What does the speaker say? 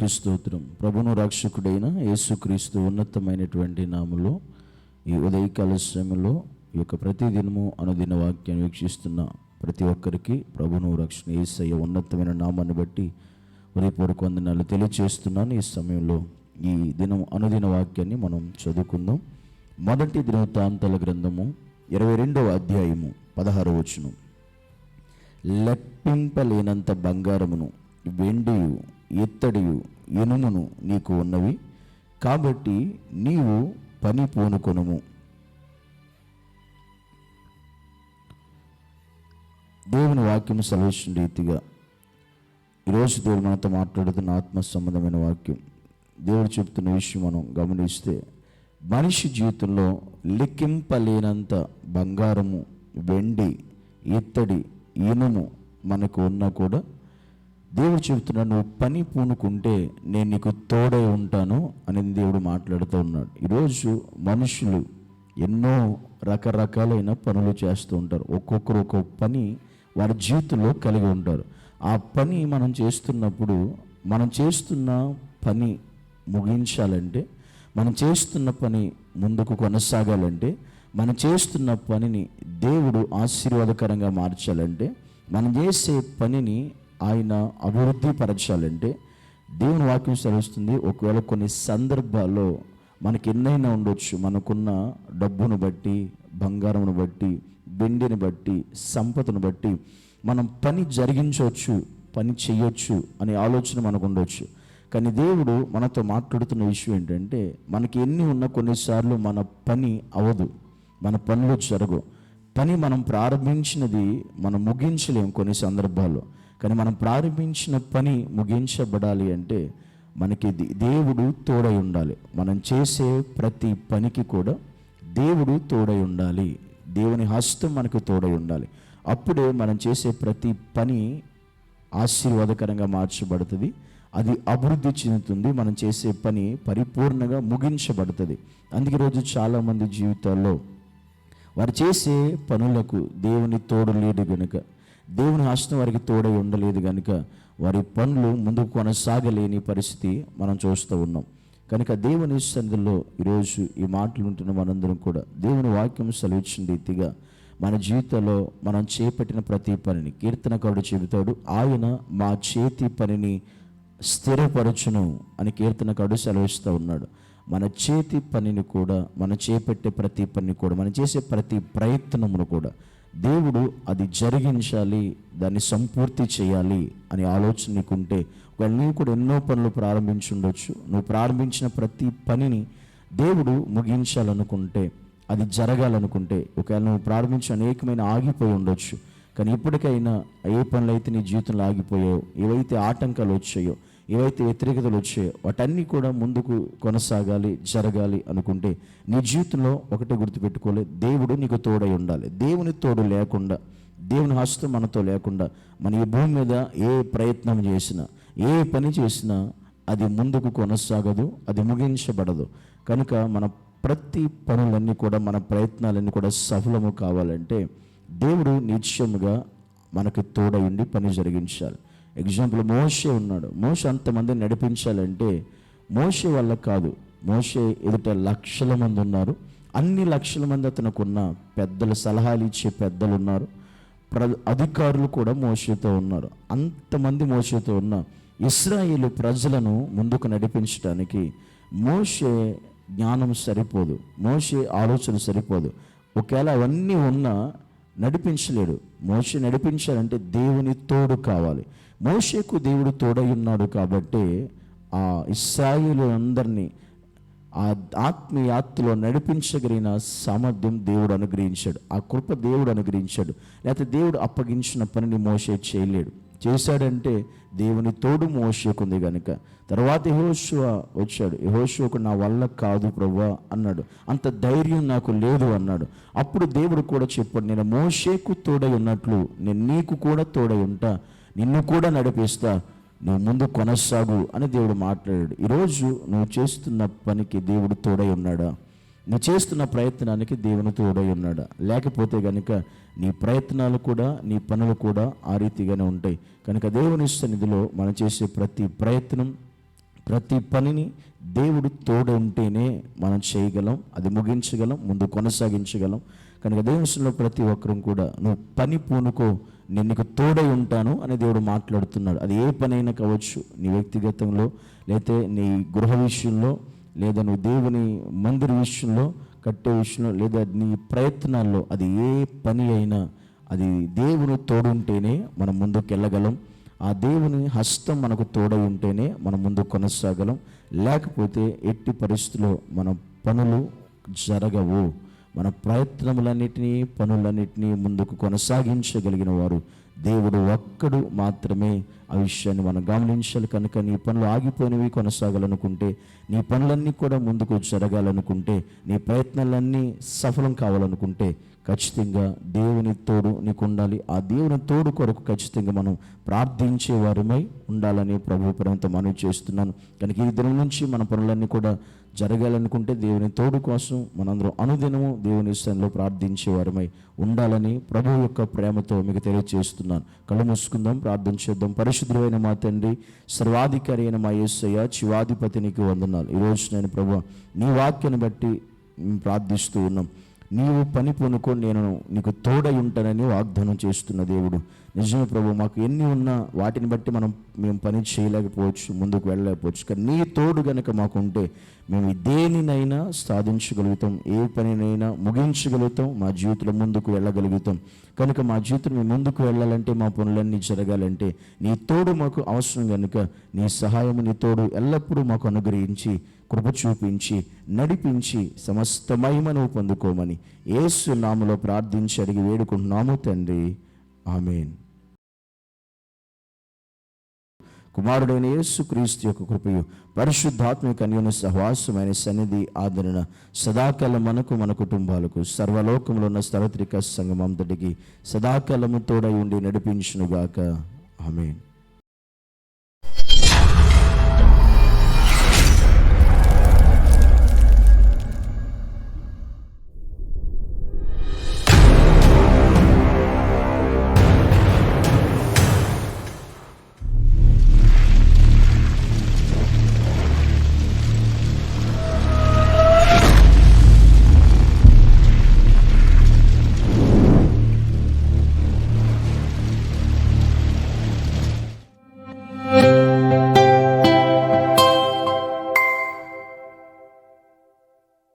దేవునికి స్తోత్రం. ప్రభువును రక్షకుడైన యేసుక్రీస్తు ఉన్నతమైనటువంటి నామములో ఈ ఉదయకాల సమయంలో ఈ యొక్క ప్రతిదినము అనుదిన వాక్యాన్ని వీక్షిస్తున్న ప్రతి ఒక్కరికి ప్రభువును రక్షణ యేసయ్య ఉన్నతమైన నామాన్ని బట్టి హృదయపూర్వక వందనాలు తెలియజేస్తున్నాను. ఈ సమయంలో ఈ దినం అనుదిన వాక్యాన్ని మనం చదువుకుందాం. మొదటి దినవృత్తాంతాల గ్రంథము 22వ అధ్యాయము 16వ వచనం. లెక్కింపలేనంత బంగారమును, వెండియు, ఇత్తడియు, ఇనుమును నీకు ఉన్నవి కాబట్టి నీవు పని పూనుకొనుము. దేవుని వాక్యం సెలవిస్తున్న రీతిగా ఈరోజు దేవుడు మనతో మాట్లాడుతున్న ఆత్మ సంబంధమైన వాక్యం. దేవుడు చెప్తున్న విషయం మనం గమనిస్తే, మనిషి జీవితంలో లెక్కింపలేనంత బంగారము, వెండి, ఇత్తడి, ఇనుము మనకు ఉన్నా కూడా దేవుడు చెబుతున్నా, నువ్వు పని పూనుకుంటే నేను నీకు తోడై ఉంటాను అని దేవుడు మాట్లాడుతూ ఉన్నాడు. ఈరోజు మనుషులు ఎన్నో రకరకాలైన పనులు చేస్తూ ఉంటారు. ఒక్కొక్కరు ఒక్కొక్క పని వారి జీవితంలో కలిగి ఉంటారు. ఆ పని మనం చేస్తున్నప్పుడు, మనం చేస్తున్న పని ముగించాలంటే, మనం చేస్తున్న పని ముందుకు కొనసాగాలంటే, మనం చేస్తున్న పనిని దేవుడు ఆశీర్వాదకరంగా మార్చాలంటే, మనం చేసే పనిని ఆయన అభివృద్ధి పరచాలంటే, దేవుని వాక్యం సెలవుస్తుంది. ఒకవేళ కొన్ని సందర్భాల్లో మనకి ఎన్నైనా ఉండొచ్చు, మనకున్న డబ్బును బట్టి, బంగారమును బట్టి, వెండిని బట్టి, సంపదను బట్టి మనం పని జరిగించవచ్చు, పని చేయొచ్చు అనే ఆలోచన మనకు ఉండొచ్చు. కానీ దేవుడు మనతో మాట్లాడుతున్న విషయం ఏంటంటే, మనకి ఎన్ని ఉన్నా కొన్నిసార్లు మన పని అవదు, మన పనులు జరగవు. పని మనం ప్రారంభించినది మనం ముగించలేము కొన్ని సందర్భాల్లో. కానీ మనం ప్రారంభించిన పని ముగించబడాలి అంటే మనకి దేవుడు తోడై ఉండాలి. మనం చేసే ప్రతి పనికి కూడా దేవుడు తోడై ఉండాలి. దేవుని హస్తం మనకు తోడై ఉండాలి. అప్పుడే మనం చేసే ప్రతి పని ఆశీర్వాదకరంగా మార్చబడుతుంది, అది అభివృద్ధి చెందుతుంది, మనం చేసే పని పరిపూర్ణంగా ముగించబడుతుంది. అందుకే రోజు చాలామంది జీవితాల్లో వారు చేసే పనులకు దేవుని తోడు లేదు గనుక, దేవుని హస్తం వారికి తోడై ఉండలేదు కనుక వారి పనులు ముందుకు కొనసాగలేని పరిస్థితి మనం చూస్తూ ఉన్నాం. కనుక దేవుని సన్నిధిలో ఈరోజు ఈ మాటలు ఉంటున్న మనందరం కూడా దేవుని వాక్యం సెలవిచ్చిన రీతిగా మన జీవితంలో మనం చేపట్టిన ప్రతి పనిని, కీర్తనకారుడు చెబుతాడు, ఆయన మా చేతి పనిని స్థిరపరచును అని కీర్తనకారుడు సెలవిస్తూ ఉన్నాడు. మన చేతి పనిని కూడా, మనం చేపట్టే ప్రతి పనిని కూడా, మనం చేసే ప్రతి ప్రయత్నమును కూడా దేవుడు అది జరిగించాలి, దాన్ని సంపూర్తి చేయాలి అనే ఆలోచన నీకుంటే, ఒకవేళ నువ్వు కూడా ఎన్నో పనులు ప్రారంభించి ఉండొచ్చు, నువ్వు ప్రారంభించిన ప్రతి పనిని దేవుడు ముగించాలనుకుంటే, అది జరగాలనుకుంటే, ఒకవేళ నువ్వు ప్రారంభించిన అనేకమైన ఆగిపోయి ఉండొచ్చు. కానీ ఇప్పటికైనా ఏ పనులు అయితే నీ జీవితంలో ఆగిపోయాయో, ఏవైతే ఆటంకాలు వచ్చాయో, ఏవైతే వ్యతిరేకతలు వచ్చాయో, వాటన్నీ కూడా ముందుకు కొనసాగాలి, జరగాలి అనుకుంటే నీ జీవితంలో ఒకటే గుర్తుపెట్టుకోలే, దేవుడు నీకు తోడై ఉండాలి. దేవుని తోడు లేకుండా, దేవుని హస్తం మనతో లేకుండా మన ఈ భూమి మీద ఏ ప్రయత్నం చేసినా, ఏ పని చేసినా అది ముందుకు కొనసాగదు, అది ముగించబడదు. కనుక మన ప్రతి పనులన్నీ కూడా, మన ప్రయత్నాలన్నీ కూడా సఫలము కావాలంటే దేవుడు నిత్యముగా మనకు తోడై ఉండి పని జరిగించాలి. ఎగ్జాంపుల్, మోషే ఉన్నాడు. మోషే అంతమందిని నడిపించాలంటే మోషే వల్ల కాదు. మోషే ఎదుట లక్షల మంది ఉన్నారు. అన్ని లక్షల మంది అతనుకున్న పెద్దలు, సలహాలు ఇచ్చే పెద్దలు ఉన్నారు, అధికారులు కూడా మోషేతో ఉన్నారు. అంతమంది మోషేతో ఉన్న ఇశ్రాయేలు ప్రజలను ముందుకు నడిపించడానికి మోషే జ్ఞానం సరిపోదు, మోషే ఆలోచన సరిపోదు. ఒకవేళ అవన్నీ ఉన్నా నడిపించలేడు. మోషే నడిపించాలంటే దేవుని తోడు కావాలి. మోషేకు దేవుడు తోడై ఉన్నాడు కాబట్టి ఆ ఇశ్రాయేలు అందరినీ ఆ ఆత్మీయాత్తులో నడిపించగలిగిన సామర్థ్యం దేవుడు అనుగ్రహించాడు, ఆ కృప దేవుడు అనుగ్రహించాడు. లేకపోతే దేవుడు అప్పగించిన పనిని మోషే చేయలేడు. చేశాడంటే దేవుని తోడు మోషేకుంది కనుక. తర్వాత యెహోషువ వచ్చాడు. యెహోషువకు నా వల్ల కాదు ప్రభువా అన్నాడు, అంత ధైర్యం నాకు లేదు అన్నాడు. అప్పుడు దేవుడు కూడా చెప్పాడు, నేను మోషేకు తోడై ఉన్నట్లు నేను నీకు కూడా తోడై ఉంటా, నిన్ను కూడా నడిపిస్తా, నువ్వు ముందు కొనసాగు అని దేవుడు మాట్లాడాడు. ఈరోజు నువ్వు చేస్తున్న పనికి దేవుడు తోడై ఉన్నాడా? నువ్వు చేస్తున్న ప్రయత్నానికి దేవుని తోడై ఉన్నాడా? లేకపోతే కనుక నీ ప్రయత్నాలు కూడా, నీ పనులు కూడా ఆ రీతిగానే ఉంటాయి. కనుక దేవుని సన్నిధిలో మనం చేసే ప్రతి ప్రయత్నం, ప్రతి పనిని దేవుడు తోడు ఉంటేనే మనం చేయగలం, అది ముగించగలం, ముందు కొనసాగించగలం. కనుక దేవునిలో ప్రతి ఒక్కరూ కూడా నువ్వు పని పూనుకో, నేను నీకు తోడై ఉంటాను అని దేవుడు మాట్లాడుతున్నాడు. అది ఏ పనైనా కావచ్చు, నీ వ్యక్తిగతంలో, లేతే నీ గృహ విషయంలో, లేదా నువ్వు దేవుని మందిర విషయంలో, కట్టే విషయంలో, లేదా నీ ప్రయత్నాల్లో, అది ఏ పని అయినా అది దేవుని తోడుంటేనే మనం ముందుకు వెళ్ళగలం. ఆ దేవుని హస్తం మనకు తోడై ఉంటేనే మనం ముందుకు కొనసాగలం. లేకపోతే ఎట్టి పరిస్థితుల్లో మన పనులు జరగవు. మన ప్రయత్నములన్నిటినీ, పనులన్నిటినీ ముందుకు కొనసాగించగలిగిన వారు దేవుడు ఒక్కడు మాత్రమే. ఆ విషయాన్ని మనం గమనించాలి. కనుక నీ పనులు ఆగిపోయినవి కొనసాగాలనుకుంటే, నీ పనులన్నీ కూడా ముందుకు జరగాలనుకుంటే, నీ ప్రయత్నాలన్నీ సఫలం కావాలనుకుంటే ఖచ్చితంగా దేవుని తోడు నీకు ఉండాలి. ఆ దేవుని తోడు కొరకు ఖచ్చితంగా మనం ప్రార్థించే వారిమై ఉండాలని ప్రభు ప్రేమతో మనవి చేస్తున్నాను. కనుక ఈ దినం నుంచి మన పనులన్నీ కూడా జరగాలనుకుంటే దేవుని తోడు కోసం మనందరం అనుదినము దేవుని స్థానంలో ప్రార్థించే వారిమై ఉండాలని ప్రభు యొక్క ప్రేమతో మీకు తెలియజేస్తున్నాను. కళ్ళు మూసుకుందాం, ప్రార్థన చేద్దాం. పరిశుద్ధుడైన మా తండ్రి, సర్వాధికారి అయిన మా యేసయ్య, శివాధిపతి నీకు వందనాలు. ఈరోజు నేను ప్రభు నీ వాక్యాన్ని బట్టి ప్రార్థిస్తూ ఉన్నాం. నీవు పని పూనుకో, నేను నీకు తోడై ఉంటానని వాగ్దానం చేస్తున్న దేవుడు. నిజమే ప్రభు, మాకు ఎన్ని ఉన్నా వాటిని బట్టి మేము పని చేయలేకపోవచ్చు, ముందుకు వెళ్ళలేకపోవచ్చు. కానీ నీ తోడు గనక మాకు ఉంటే మేము దేనినైనా సాధించగలుగుతాం, ఏ పనినైనా ముగించగలుగుతాం, మా జీవితంలో ముందుకు వెళ్ళగలుగుతాం. కనుక మా జీవితం మేము ముందుకు వెళ్ళాలంటే, మా పనులన్నీ జరగాలంటే నీ తోడు మాకు అవసరం. కనుక నీ సహాయం, నీ తోడు ఎల్లప్పుడూ మాకు అనుగ్రహించి, కృప చూపించి, నడిపించి సమస్త మహిమను పొందుకోమని యేసు నామములో ప్రార్థించి అడిగి వేడుకుంటున్నాము తండ్రి, ఆమేన్. కుమారుడైన యేసుక్రీస్తు యొక్క కృపయు, పరిశుద్ధాత్మిక అన్యోన్య సహవాసమైన సన్నిధి, ఆదరణ సదాకాలం మనకు, మన కుటుంబాలకు, సర్వలోకంలో ఉన్న సార్వత్రిక సంఘం అంతటికి సదాకాలము తోడై ఉండి నడిపించునుగాక. ఆమేన్.